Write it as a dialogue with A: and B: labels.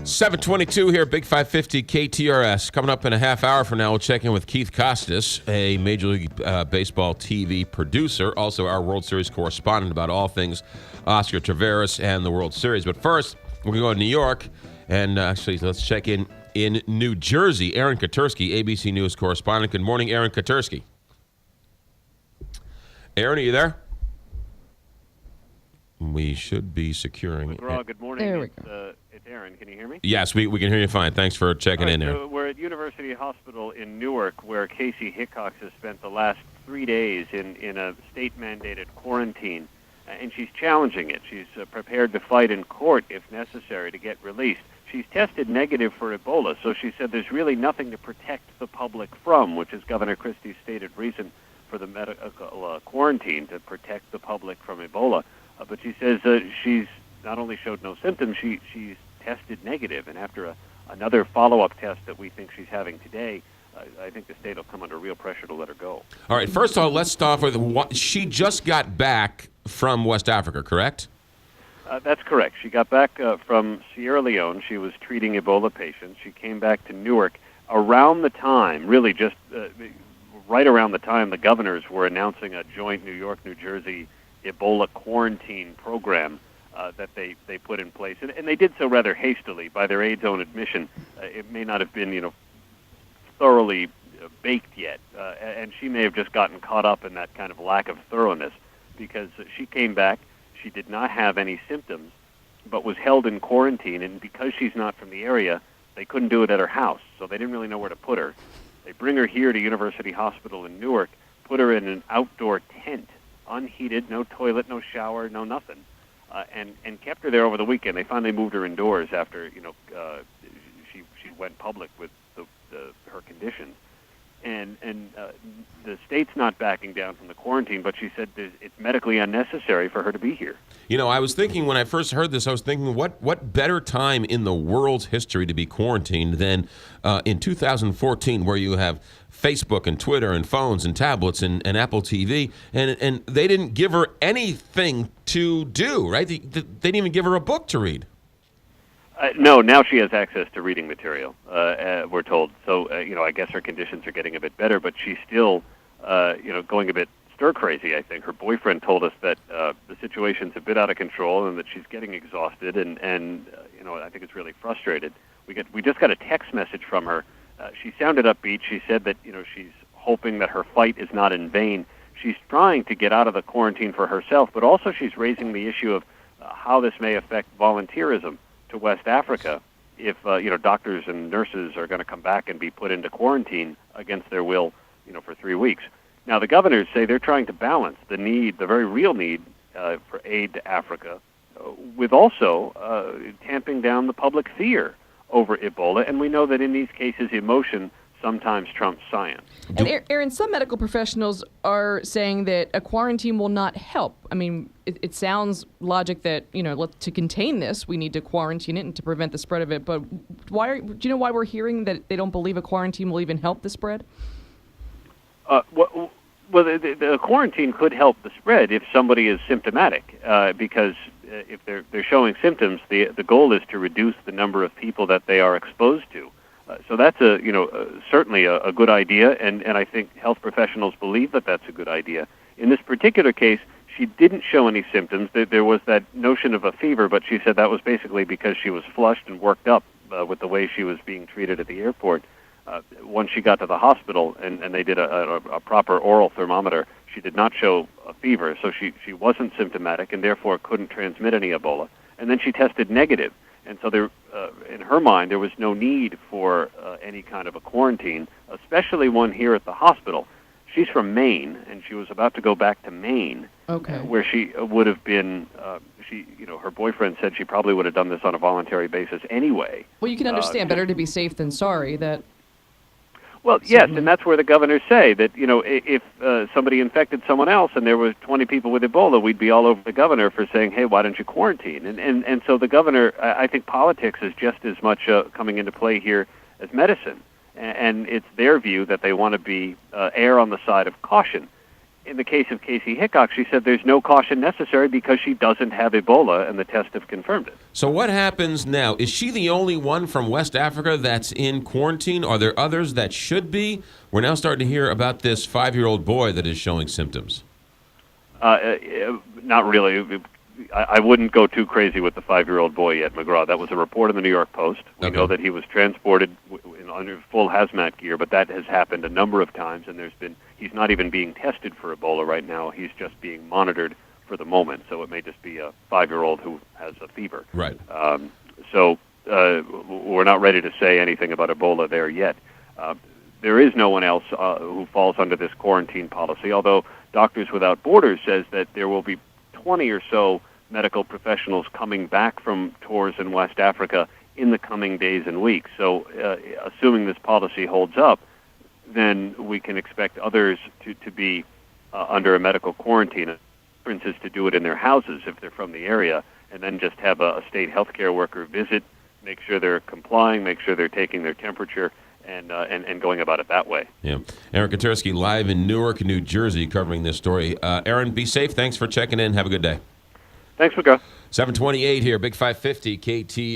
A: 722 here, Big 550 KTRS. Coming up in a half hour from now, we'll check in with Keith Costas, a Major League Baseball TV producer, also our World Series correspondent about all things Oscar Taveras and the World Series. But first, we're going to go to New York, and actually, let's check in New Jersey. Aaron Katersky, ABC News correspondent. Good morning, Aaron Katersky.
B: Aaron, are you there?
A: We should be securing.
C: Good morning.
B: There we go.
C: It's Aaron. Can you hear me?
A: Yes, we can hear you fine. Thanks for checking in there.
C: So we're at University Hospital in Newark, where Casey Hickox has spent the last 3 days in a state-mandated quarantine, and she's challenging it. She's prepared to fight in court if necessary to get released. She's tested negative for Ebola, so she said there's really nothing to protect the public from, which is Governor Christie's stated reason for the medical quarantine, to protect the public from Ebola. But she says she's not only showed no symptoms, she's tested negative, and after another follow-up test that we think she's having today, I think the state will come under real pressure to let her go.
A: All right, first of all, let's start with she just got back from West Africa, correct?
C: That's correct. She got back from Sierra Leone. She was treating Ebola patients. She came back to Newark around the time, really just right around the time the governors were announcing a joint New York-New Jersey Ebola quarantine program that they put in place. And they did so rather hastily by their aide's own admission. It may not have been, thoroughly baked yet. And she may have just gotten caught up in that kind of lack of thoroughness, because she came back, she did not have any symptoms, but was held in quarantine. And because she's not from the area, they couldn't do it at her house, so they didn't really know where to put her. They bring her here to University Hospital in Newark, put her in an outdoor tent, unheated, no toilet, no shower, no nothing, and kept her there over the weekend. They finally moved her indoors after she went public with her conditions, and the state's not backing down from the quarantine, but she said it's medically unnecessary for her to be here.
A: I was thinking when I first heard this, I was thinking what better time in the world's history to be quarantined than in 2014, where you have Facebook and Twitter and phones and tablets and Apple TV, and they didn't give her anything to do, right? They didn't even give her a book to read.
C: No, now she has access to reading material, we're told. So, I guess her conditions are getting a bit better, but she's still, going a bit stir-crazy, I think. Her boyfriend told us that the situation's a bit out of control and that she's getting exhausted, and I think it's really frustrated. We just got a text message from her. She sounded upbeat. She said that, she's hoping that her fight is not in vain. She's trying to get out of the quarantine for herself, but also she's raising the issue of how this may affect volunteerism to West Africa if, doctors and nurses are going to come back and be put into quarantine against their will, for 3 weeks. Now, the governors say they're trying to balance the very real need for aid to Africa with also tamping down the public fear over Ebola, and we know that in these cases, emotion sometimes trumps science.
B: And Aaron, some medical professionals are saying that a quarantine will not help. I mean, it sounds logic that, to contain this, we need to quarantine it and to prevent the spread of it. But do you know why we're hearing that they don't believe a quarantine will even help the spread?
C: Well, the quarantine could help the spread if somebody is symptomatic, because if they're showing symptoms, the goal is to reduce the number of people that they are exposed to. So that's certainly a good idea, and I think health professionals believe that that's a good idea. In this particular case, she didn't show any symptoms. There was that notion of a fever, but she said that was basically because she was flushed and worked up with the way she was being treated at the airport. Once she got to the hospital and they did a proper oral thermometer, she did not show a fever, so she wasn't symptomatic and therefore couldn't transmit any Ebola. And then she tested negative. And so there, in her mind, there was no need for any kind of a quarantine, especially one here at the hospital. She's from Maine, and she was about to go back to Maine, where she would have been. Her boyfriend said she probably would have done this on a voluntary basis anyway.
B: Well, you can understand. Better to be safe than sorry.
C: Well, yes, and that's where the governors say that, if somebody infected someone else and there were 20 people with Ebola, we'd be all over the governor for saying, hey, why don't you quarantine? And so the governor, I think politics is just as much coming into play here as medicine. And it's their view that they want to be err on the side of caution. in the case of Casey Hickok, she said there's no caution necessary because she doesn't have Ebola, and the tests have confirmed it.
A: So what happens now? Is she the only one from West Africa that's in quarantine? Are there others that should be? We're now starting to hear about this 5-year-old boy that is showing symptoms.
C: Not really. I wouldn't go too crazy with the 5-year-old boy yet, McGraw. That was a report in the New York Post. We know that he was transported under full hazmat gear, but that has happened a number of times, and he's not even being tested for Ebola right now. He's just being monitored for the moment, so it may just be a 5-year-old who has a fever.
A: Right.
C: So we're not ready to say anything about Ebola there yet. There is no one else who falls under this quarantine policy, although Doctors Without Borders says that there will be 20 or so medical professionals coming back from tours in West Africa in the coming days and weeks. So assuming this policy holds up, then we can expect others to be under a medical quarantine. For instance, to do it in their houses if they're from the area, and then just have a state healthcare worker visit, make sure they're complying, make sure they're taking their temperature, and going about it that way.
A: Yeah. Aaron Katersky live in Newark, New Jersey, covering this story. Aaron, be safe. Thanks for checking in. Have a good day.
C: Thanks, McGraw.
A: 728 here, Big 550, KT.